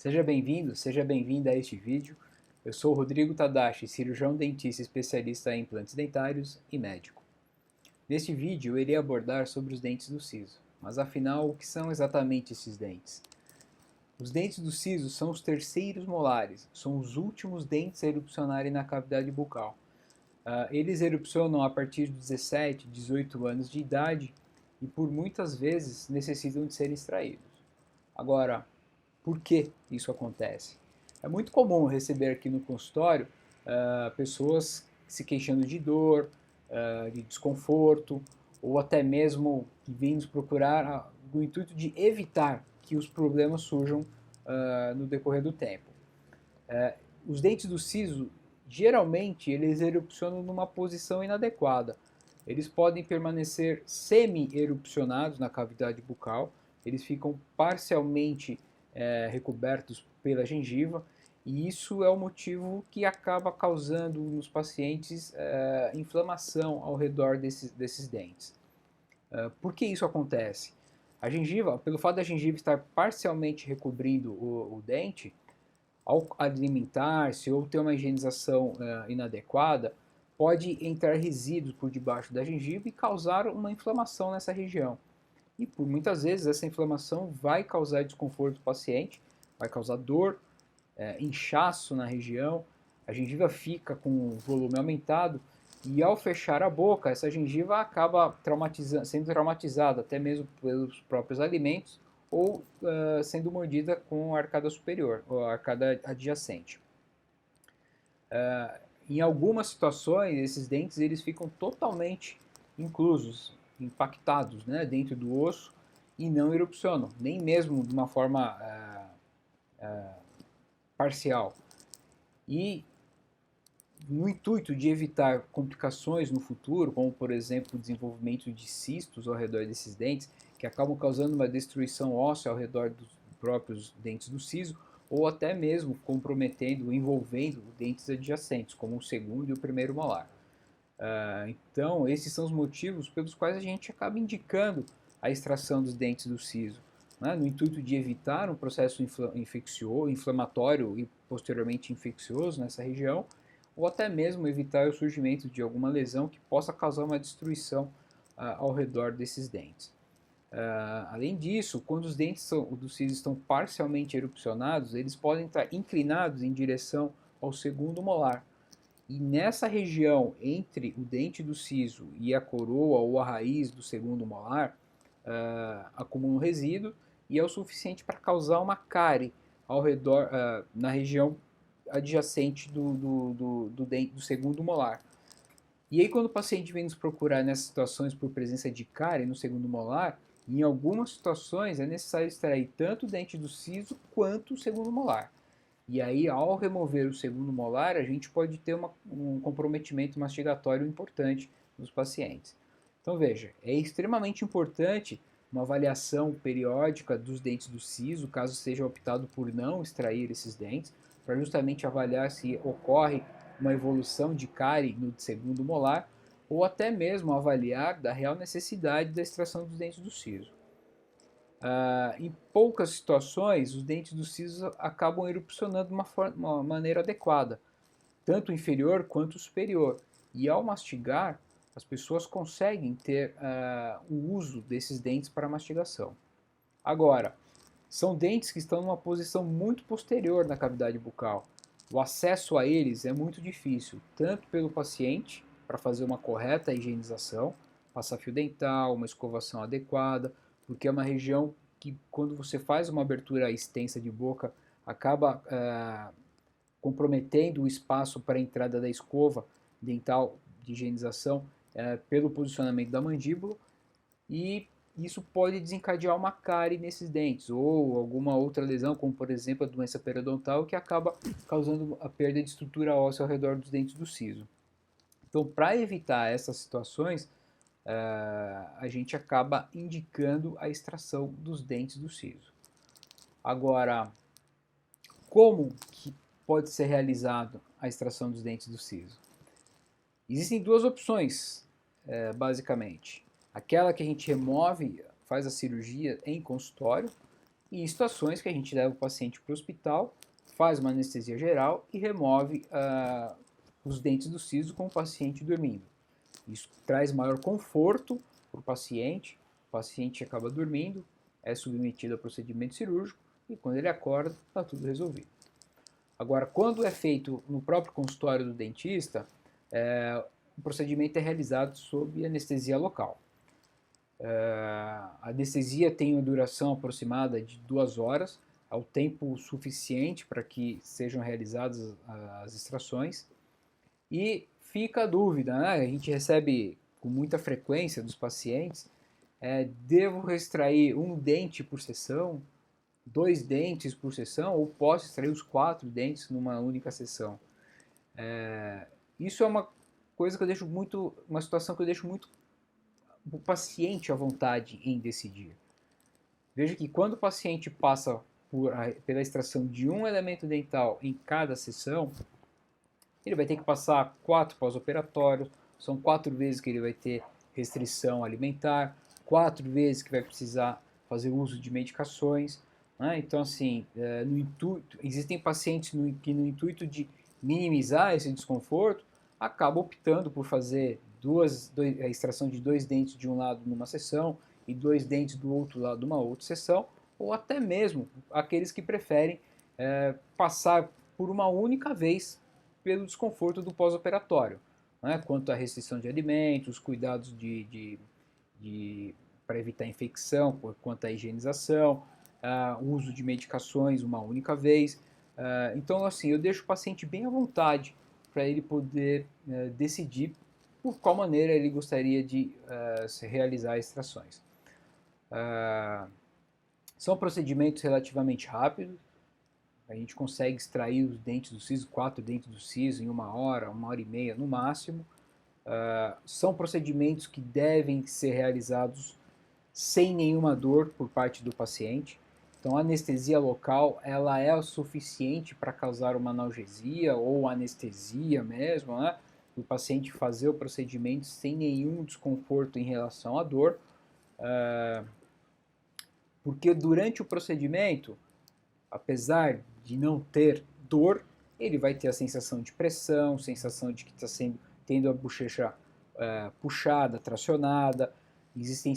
Seja bem-vindo, seja bem-vinda a este vídeo. Eu sou o Rodrigo Tadashi, cirurgião dentista especialista em implantes dentários e médico. Neste vídeo eu irei abordar sobre os dentes do siso. Mas afinal, o que são exatamente esses dentes? Os dentes do siso são os terceiros molares, são os últimos dentes a erupcionarem na cavidade bucal. Eles erupcionam a partir de 17, 18 anos de idade e por muitas vezes necessitam de serem extraídos. Agora, por que isso acontece? É muito comum receber aqui no consultório pessoas se queixando de dor, de desconforto, ou até mesmo que vêm nos procurar no intuito de evitar que os problemas surjam no decorrer do tempo. Os dentes do siso, geralmente, eles erupcionam numa posição inadequada. Eles podem permanecer semi-erupcionados na cavidade bucal, eles ficam parcialmente recobertos pela gengiva, e isso é o motivo que acaba causando nos pacientes inflamação ao redor desses dentes. Por que isso acontece? A gengiva, pelo fato da gengiva estar parcialmente recobrindo o dente, ao alimentar-se ou ter uma higienização inadequada, pode entrar resíduos por debaixo da gengiva e causar uma inflamação nessa região. E por muitas vezes essa inflamação vai causar desconforto do paciente, vai causar dor, inchaço na região, a gengiva fica com o volume aumentado e ao fechar a boca, essa gengiva acaba sendo traumatizada até mesmo pelos próprios alimentos ou sendo mordida com a arcada superior, ou a arcada adjacente. Em algumas situações, esses dentes eles ficam totalmente inclusos, impactados, né, dentro do osso e não erupcionam, nem mesmo de uma forma parcial. E no intuito de evitar complicações no futuro, como por exemplo o desenvolvimento de cistos ao redor desses dentes, que acabam causando uma destruição óssea ao redor dos próprios dentes do siso, ou até mesmo comprometendo, envolvendo dentes adjacentes, como o segundo e o primeiro molar. Então, esses são os motivos pelos quais a gente acaba indicando a extração dos dentes do siso, né, no intuito de evitar um processo inflamatório e posteriormente infeccioso nessa região, ou até mesmo evitar o surgimento de alguma lesão que possa causar uma destruição ao redor desses dentes. Além disso, quando os dentes do siso estão parcialmente erupcionados, eles podem estar inclinados em direção ao segundo molar. E nessa região entre o dente do siso e a coroa ou a raiz do segundo molar, acumula um resíduo e é o suficiente para causar uma cárie ao redor, na região adjacente do dente do segundo molar. E aí quando o paciente vem nos procurar nessas situações por presença de cárie no segundo molar, em algumas situações é necessário extrair tanto o dente do siso quanto o segundo molar. E aí, ao remover o segundo molar, a gente pode ter um comprometimento mastigatório importante nos pacientes. Então veja, é extremamente importante uma avaliação periódica dos dentes do siso, caso seja optado por não extrair esses dentes, para justamente avaliar se ocorre uma evolução de cárie no segundo molar, ou até mesmo avaliar da real necessidade da extração dos dentes do siso. Em poucas situações, os dentes do siso acabam erupcionando de uma maneira adequada, tanto o inferior quanto o superior. E ao mastigar, as pessoas conseguem ter o uso desses dentes para mastigação. Agora, são dentes que estão numa posição muito posterior na cavidade bucal. O acesso a eles é muito difícil, tanto pelo paciente, para fazer uma correta higienização, passar fio dental, uma escovação adequada, porque é uma região que, quando você faz uma abertura extensa de boca, acaba comprometendo o espaço para a entrada da escova dental de higienização pelo posicionamento da mandíbula, e isso pode desencadear uma cárie nesses dentes ou alguma outra lesão, como por exemplo a doença periodontal, que acaba causando a perda de estrutura óssea ao redor dos dentes do siso. Então, para evitar essas situações, a gente acaba indicando a extração dos dentes do siso. Agora, como que pode ser realizado a extração dos dentes do siso? Existem duas opções, basicamente. Aquela que a gente remove, faz a cirurgia em consultório, e situações que a gente leva o paciente para o hospital, faz uma anestesia geral e remove os dentes do siso com o paciente dormindo. Isso traz maior conforto para o paciente acaba dormindo, é submetido a procedimento cirúrgico e quando ele acorda está tudo resolvido. Agora, quando é feito no próprio consultório do dentista, o procedimento é realizado sob anestesia local. A anestesia tem uma duração aproximada de 2 horas, é o tempo suficiente para que sejam realizadas as extrações. E fica a dúvida, né? A gente recebe com muita frequência dos pacientes, devo extrair um dente por sessão, 2 dentes por sessão, ou posso extrair os 4 dentes numa única sessão? Isso é uma coisa que eu deixo muito, uma situação que eu deixo muito o paciente à vontade em decidir. Veja que quando o paciente passa pela extração de um elemento dental em cada sessão, ele vai ter que passar 4 pós-operatórios, são 4 vezes que ele vai ter restrição alimentar, 4 vezes que vai precisar fazer uso de medicações. Né? Então, assim, existem pacientes que no intuito de minimizar esse desconforto, acabam optando por fazer a extração de 2 dentes de um lado numa sessão e 2 dentes do outro lado numa outra sessão, ou até mesmo aqueles que preferem passar por uma única vez pelo desconforto do pós-operatório, né? Quanto à restrição de alimentos, cuidados para evitar infecção, quanto à higienização, uso de medicações uma única vez. Então, assim, eu deixo o paciente bem à vontade para ele poder decidir por qual maneira ele gostaria de realizar extrações. São procedimentos relativamente rápidos. A gente consegue extrair os dentes do siso, 4 dentes do siso em 1 hora e meia no máximo. São procedimentos que devem ser realizados sem nenhuma dor por parte do paciente. Então, a anestesia local ela é o suficiente para causar uma analgesia ou anestesia mesmo, né? O paciente fazer o procedimento sem nenhum desconforto em relação à dor, porque durante o procedimento, apesar de não ter dor, ele vai ter a sensação de pressão, sensação de que está tendo a bochecha puxada, tracionada. Existem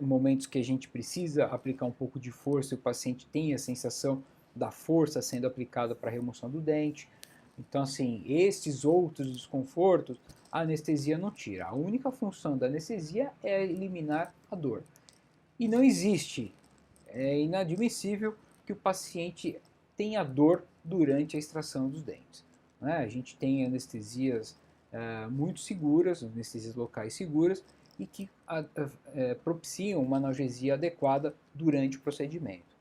momentos que a gente precisa aplicar um pouco de força e o paciente tem a sensação da força sendo aplicada para a remoção do dente. Então, assim, esses outros desconfortos, a anestesia não tira. A única função da anestesia é eliminar a dor. E não existe, é inadmissível que o paciente tenha dor durante a extração dos dentes. Né? A gente tem anestesias muito seguras, anestesias locais seguras, e que propiciam uma analgesia adequada durante o procedimento.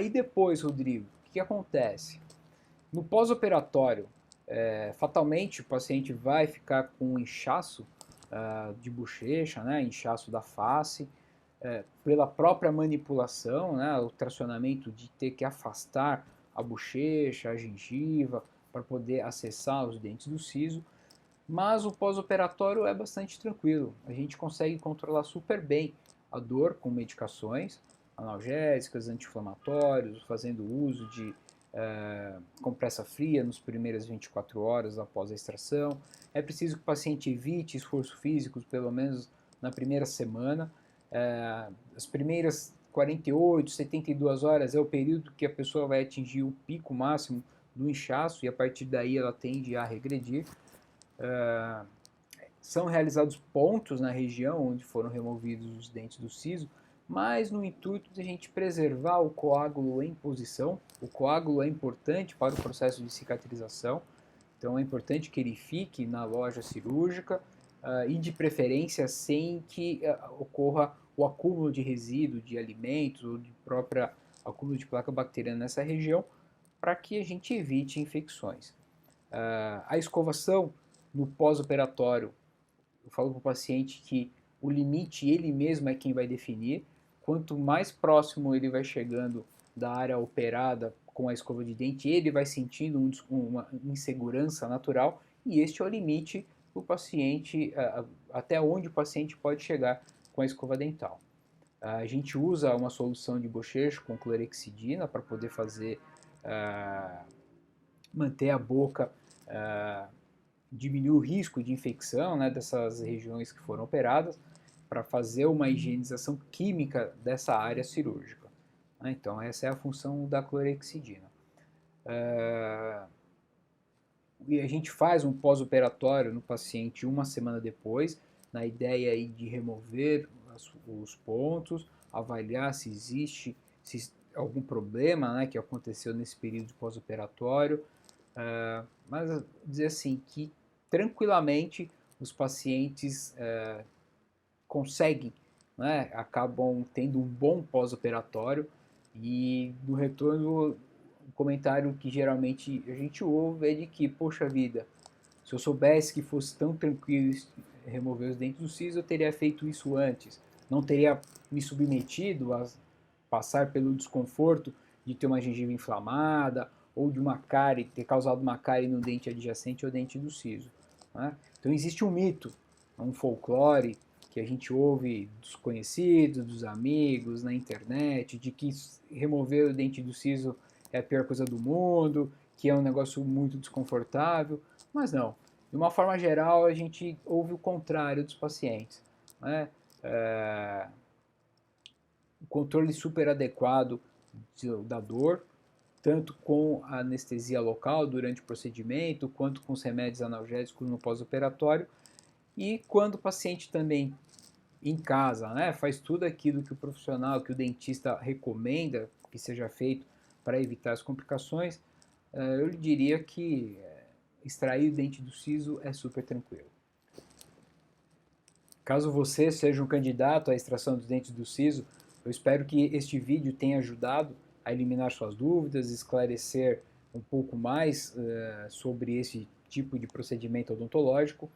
E depois, Rodrigo, o que acontece? No pós-operatório, fatalmente o paciente vai ficar com um inchaço de bochecha, né, inchaço da face, pela própria manipulação, né, o tracionamento de ter que afastar a bochecha, a gengiva, para poder acessar os dentes do siso, mas o pós-operatório é bastante tranquilo, a gente consegue controlar super bem a dor com medicações analgésicas, anti-inflamatórios, fazendo uso de compressa fria nas primeiras 24 horas após a extração. É preciso que o paciente evite esforço físico, pelo menos na primeira semana. As primeiras 48, 72 horas é o período que a pessoa vai atingir o pico máximo do inchaço e a partir daí ela tende a regredir. São realizados pontos na região onde foram removidos os dentes do siso, mas no intuito de a gente preservar o coágulo em posição. O coágulo é importante para o processo de cicatrização, então é importante que ele fique na loja cirúrgica e de preferência sem que ocorra o acúmulo de resíduo de alimentos ou de própria acúmulo de placa bacteriana nessa região, para que a gente evite infecções. A escovação no pós-operatório, eu falo para o paciente que o limite ele mesmo é quem vai definir. Quanto mais próximo ele vai chegando da área operada com a escova de dente, ele vai sentindo uma insegurança natural e este é o limite do paciente, até onde o paciente pode chegar com a escova dental. A gente usa uma solução de bochecho com clorexidina para poder fazer, manter a boca, diminuir o risco de infecção, né, dessas regiões que foram operadas, para fazer uma higienização química dessa área cirúrgica. Então essa é a função da clorexidina. E a gente faz um pós-operatório no paciente uma semana depois, na ideia aí de remover os pontos, avaliar se existe algum problema, né, que aconteceu nesse período pós-operatório, mas dizer assim que tranquilamente os pacientes conseguem, né, acabam tendo um bom pós-operatório, e no retorno o comentário que geralmente a gente ouve é de que, poxa vida, se eu soubesse que fosse tão tranquilo remover os dentes do siso, eu teria feito isso antes. Não teria me submetido a passar pelo desconforto de ter uma gengiva inflamada ou de uma cárie, ter causado uma cárie no dente adjacente ao dente do siso. Né? Então existe um mito, um folclore que a gente ouve dos conhecidos, dos amigos, na internet, de que remover o dente do siso é a pior coisa do mundo, que é um negócio muito desconfortável, mas não. De uma forma geral, a gente ouve o contrário dos pacientes. Né? O controle super adequado da dor, tanto com a anestesia local durante o procedimento, quanto com os remédios analgésicos no pós-operatório, e quando o paciente também em casa, né, faz tudo aquilo que o profissional, que o dentista recomenda que seja feito para evitar as complicações, eu lhe diria que extrair o dente do siso é super tranquilo. Caso você seja um candidato à extração dos dentes do siso, eu espero que este vídeo tenha ajudado a eliminar suas dúvidas, esclarecer um pouco mais sobre esse tipo de procedimento odontológico.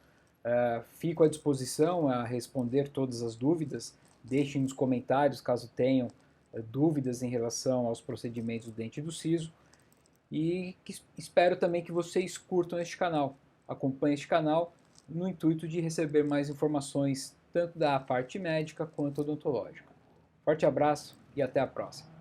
Fico à disposição a responder todas as dúvidas. Deixem nos comentários caso tenham dúvidas em relação aos procedimentos do dente do siso. E espero também que vocês curtam este canal. Acompanhem este canal no intuito de receber mais informações tanto da parte médica quanto odontológica. Forte abraço e até a próxima.